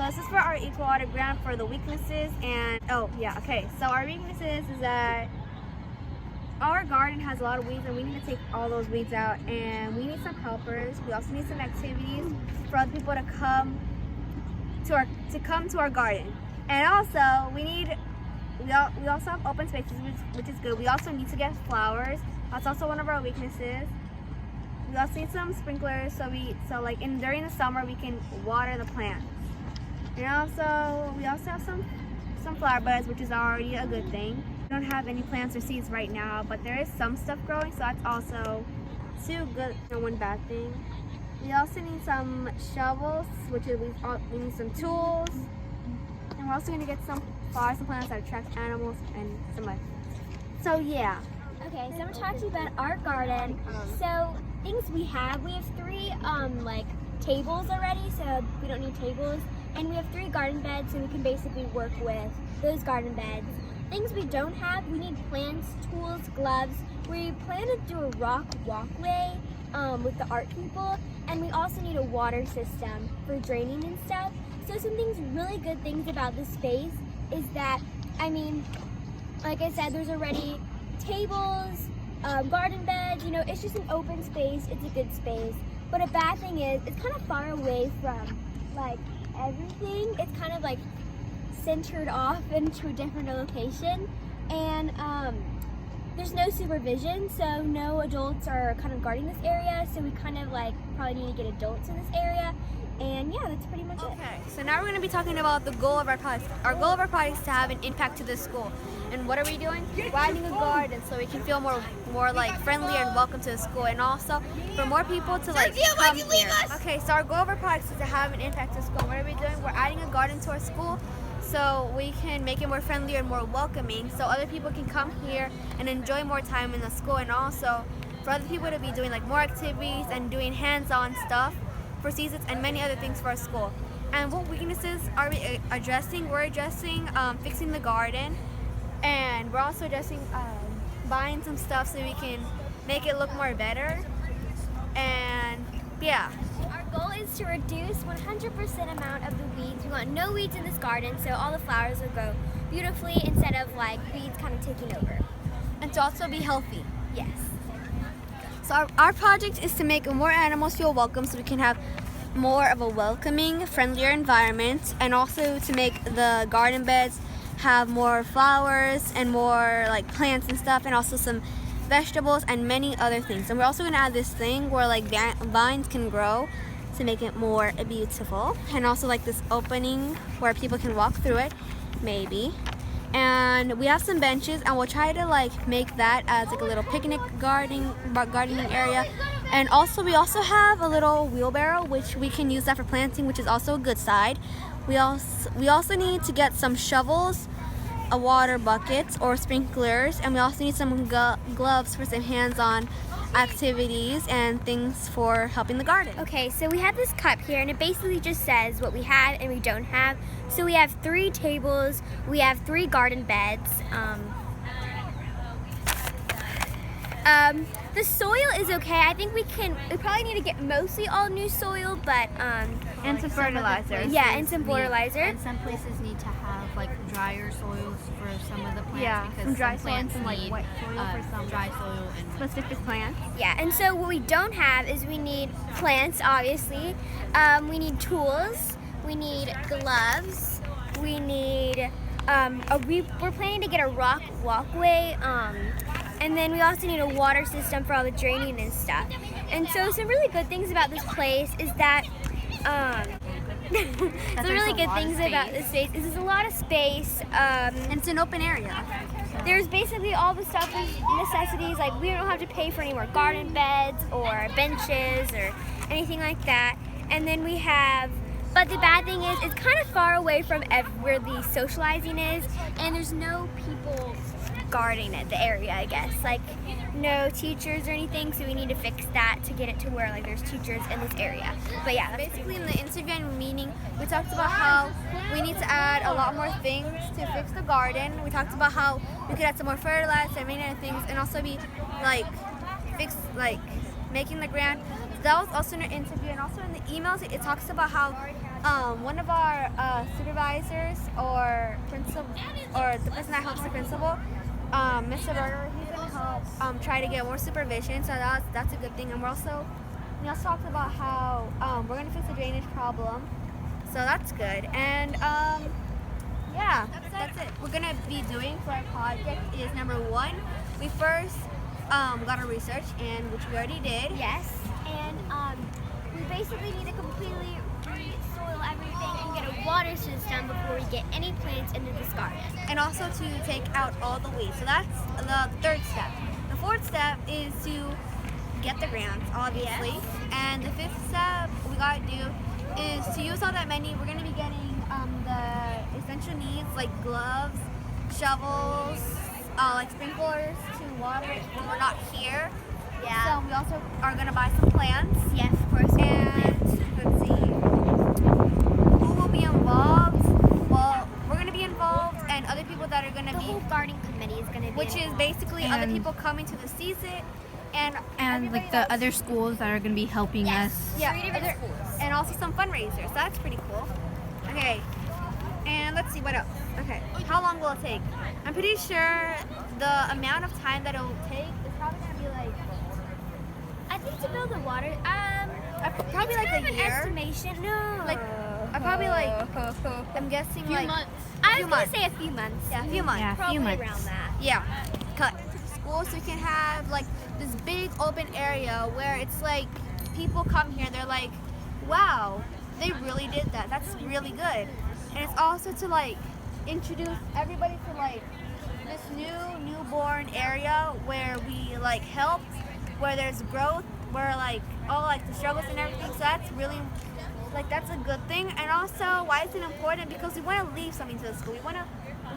So this is for our equal water grant for the weaknesses. And oh yeah, okay. So our weaknesses is that our garden has a lot of weeds and we need to take all those weeds out, and we need some helpers. We also need some activities for other people to come to our garden. And also we also have open spaces, which is good. We also need to get flowers. That's also one of our weaknesses. We also need some sprinklers during the summer we can water the plants. And also we also have some flower buds, which is already a good thing. We don't have any plants or seeds right now, but there is some stuff growing, so that's also too good. And one bad thing. We also need some shovels, which is we need some tools, and we're also gonna get some flowers and plants that attract animals and some other things. So yeah. Okay, so I'm gonna talk to you about our garden. So things we have 3 tables already, so we don't need tables, and we have 3 garden beds, so we can basically work with those garden beds. Things we don't have, we need plants, tools, gloves. We plan to do a rock walkway with the art people, and we also need a water system for draining and stuff. So some really good things about this space is that, like I said, there's already tables, garden beds, it's just an open space, it's a good space. But a bad thing is, it's kind of far away from everything. It's kind of centered off into a different location, and there's no supervision, so no adults are kind of guarding this area, so we kind of probably need to get adults in this area. And yeah, that's pretty much it. Okay, so now we're going to be talking about the goal of our project. Our goal of our project is to have an impact to the school. And what are we doing? We're adding a garden so we can feel more friendlier and welcome to the school, and also for more people to come here. Okay, so our goal of our project is to have an impact to the school. What are we doing? We're adding a garden to our school so we can make it more friendlier and more welcoming, so other people can come here and enjoy more time in the school, and also for other people to be doing more activities and doing hands-on stuff for seasons and many other things for our school. And what weaknesses are we addressing? We're addressing fixing the garden, and we're also addressing buying some stuff so we can make it look more better. And yeah. Our goal is to reduce 100% amount of the weeds. We want no weeds in this garden, so all the flowers will grow beautifully instead of weeds kind of taking over. And to also be healthy. Yes. So our project is to make more animals feel welcome so we can have more of a welcoming, friendlier environment, and also to make the garden beds have more flowers and more plants and stuff, and also some vegetables and many other things. And we're also going to add this thing where vines can grow to make it more beautiful, and also this opening where people can walk through it, maybe. And we have some benches, and we'll try to make that as a little picnic gardening area. And also we also have a little wheelbarrow, which we can use that for planting, which is also a good side. We also need to get some shovels, a water bucket or sprinklers, and we also need some gloves for some hands-on activities and things for helping the garden. Okay, so we have this cup here, and it basically just says what we have and we don't have. So we have 3 tables, we have 3 garden beds. The soil is okay. I think we probably need to get mostly all new soil, but and some fertilizer. Yeah, and some fertilizer. And some places need to have drier soils for some of the plants. Yeah, because some dry some soil and plants some need wet soil for some dry soil and specific plants. Yeah, and so what we don't have is we need plants, obviously. We need tools. We need gloves. We need we're planning to get a rock walkway. And then we also need a water system for all the draining and stuff. And so some really good things about this place is that some really good things about this space is there's a lot of space. And it's an open area. There's basically all the stuff, necessities, we don't have to pay for any more garden beds or benches or anything like that. And then we have, but the bad thing is it's kind of far away from where the socializing is, and there's no people guarding the area, I guess. No teachers or anything, so we need to fix that to get it to where there's teachers in this area. But yeah, basically in the interview and meeting, we talked about how we need to add a lot more things to fix the garden. We talked about how we could add some more fertilizer and many other things, and also be making the grant. That was also in our interview, and also in the emails it talks about how one of our supervisors or principal or the person that helps the principal, Mr. Berger, he's gonna help try to get more supervision. So that's a good thing. And we also talked about how we're gonna fix the drainage problem. So that's good. And yeah, that's it. We're gonna be doing for our project is number 1. We first got our research, and which we already did. Yes, and we basically need to completely re-soil everything and get a water system before we get any plants into this garden. And also to take out all the weeds. So that's the 3rd step. The 4th step is to get the grants, obviously. Yes. And the 5th step we gotta do is to use all that money. We're gonna be getting the essential needs like gloves, shovels, like sprinklers to water it when we're not here. Yeah. So we also are gonna buy some plants. Yes, of course. And let's see, who will be involved? Well, we're gonna be involved, and other people that are gonna The be, whole garden committee is going to be which is involved. basically other And- people coming to the season, and And everybody like the that's- other schools that are going to be helping Yes. us. yeah, 3 different other- schools. and also some fundraisers. So that's pretty cool. Okay, and let's see what else. Okay, how long will it take? I'm pretty sure the amount of time that it will take is probably gonna be like I think to build the water, probably it's like kind a of an year. estimation. No. Like probably like I'm guessing like I few was going months. to say a few months. Yeah, a few months. Yeah, a Probably few months. around that. Yeah, cut school so we can have like this big open area where it's like people come here and they're like, wow, they really did that. That's really good. And it's also to like introduce everybody to like this newborn area where we like help, where there's growth, where like all like the struggles and everything. So that's really like that's a good thing. And also, why is it important? Because we want to leave something to the school. We want to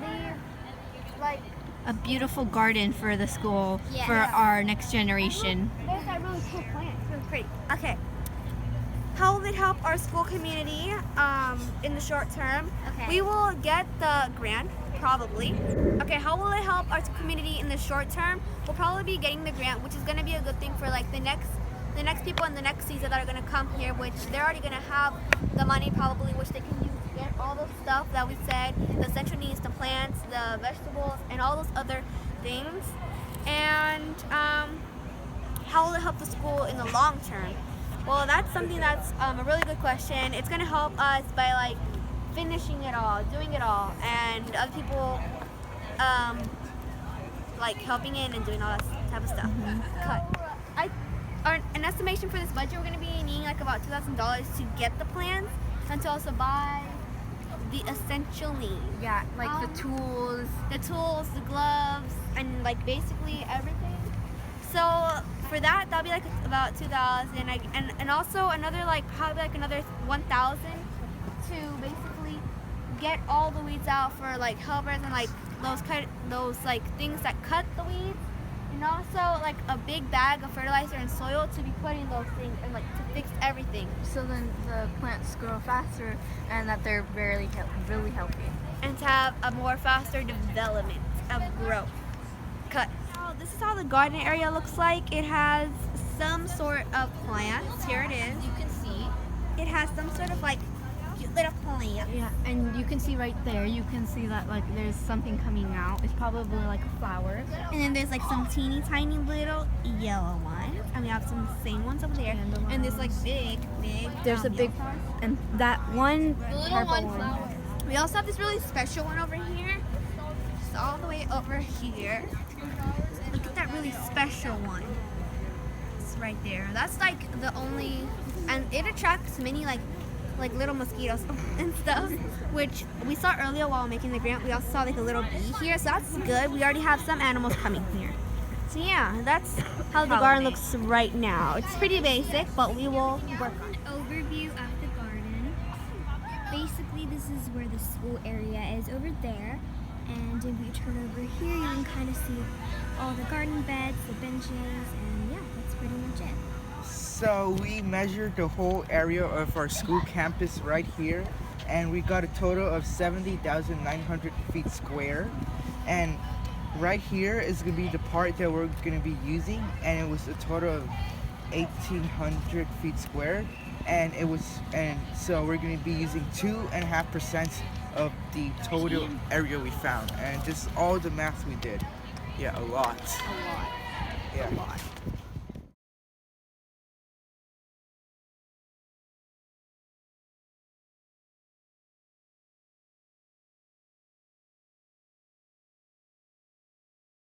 leave like A beautiful garden for the school Yeah. for our next generation. there's that really cool plant. It's really pretty. Okay. How will it help our school community in the short term? Okay. We will get the grant, probably. Okay, how will it help our community in the short term? We'll probably be getting the grant, which is going to be a good thing for like the next people in the next season that are going to come here, which they're already going to have the money probably, which they can use to get all the stuff that we said, the essential needs, the plants, the vegetables, and all those other things. And how will it help the school in the long term? Well, that's something that's a really good question. It's going to help us by like finishing it all, doing it all, and other people like helping in and doing all that type of stuff. Cut. An estimation for this budget, we're going to be needing like about $2,000 to get the plans and to also buy the essential needs. Yeah, like the tools. The tools, the gloves, and like basically everything. So for that, that'll be like about 2,000, and also another like probably like another 1,000 to basically get all the weeds out for like helpers and like those like things that cut the weeds, and also like a big bag of fertilizer and soil to be putting those things and like to fix everything So then the plants grow faster and that they're really healthy. and to have a more faster development of growth. Cut. So this is how the garden area looks like. It has some sort of plants. Here it is. You can see. It has some sort of like cute little plant. Yeah, and you can see right there, you can see that like there's something coming out. It's probably like a flower. And then there's like some teeny tiny little yellow ones. And we have some same ones over there. And there's like big. There's a big, yellow ones. and that one purple one. We also have this really special one over here. Just all the way over here. Look at that really special one. It's right there. That's like the only, and it attracts many like little mosquitoes and stuff, which we saw earlier while making the grant. We also saw like a little bee here, so that's good. We already have some animals coming here. So yeah, that's how the garden looks right now. It's pretty basic, but we will work on it. Overview of the garden. Basically, this is where the school area is over there. And if you turn over here, you can kind of see all the garden beds, the benches, and yeah, that's pretty much it. So we measured the whole area of our school campus right here, and we got a total of 70,900 feet square. And right here is going to be the part that we're going to be using, and it was a total of 1,800 feet square. and so we're going to be using 2.5% of the total area we found, and just all the math we did. Yeah, a lot. A lot. Yeah. A lot.